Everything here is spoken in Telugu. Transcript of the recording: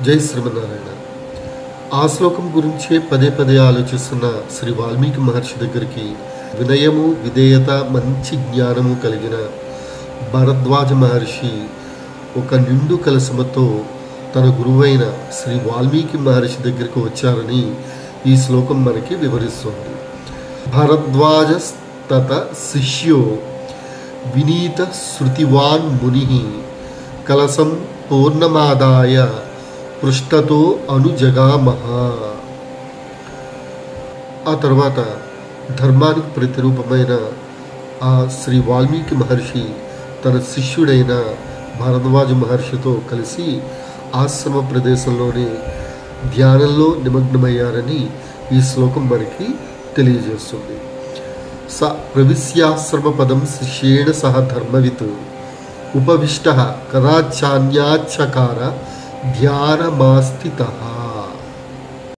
జై శ్రీమన్నారాయణ. ఆ శ్లోకం గురించే పదే పదే ఆలోచిస్తున్న శ్రీ వాల్మీకి మహర్షి దగ్గరికి వినయము, విధేయత, మంచి జ్ఞానము కలిగిన భరద్వాజ మహర్షి ఒక నిండు కలసముతో తన గురువైన శ్రీ వాల్మీకి మహర్షి దగ్గరికి వచ్చారని ఈ శ్లోకం మనకి వివరిస్తుంది. భరద్వాజ తత శిష్యో వినీత శృతివాన్ ముని కలసం పూర్ణమాదాయ పృష్ఠతో అనుజగామహ. ఆ తర్వాత ధర్మానికి ప్రతిరూపమైన ఆ శ్రీ వాల్మీకి మహర్షి తన శిష్యుడైన భరద్వాజ మహర్షితో కలిసి ఆశ్రమ ప్రదేశంలోనే ధ్యానంలో నిమగ్నమయ్యారని ఈ శ్లోకం మనకి తెలియజేస్తుంది. స ప్రవిశ్యాశ్రమ పదం శిష్యేణ సహ ధర్మవిత్ ఉపవిష్ట కదాచాన్యాచకార ధ్యానమాస్థితః.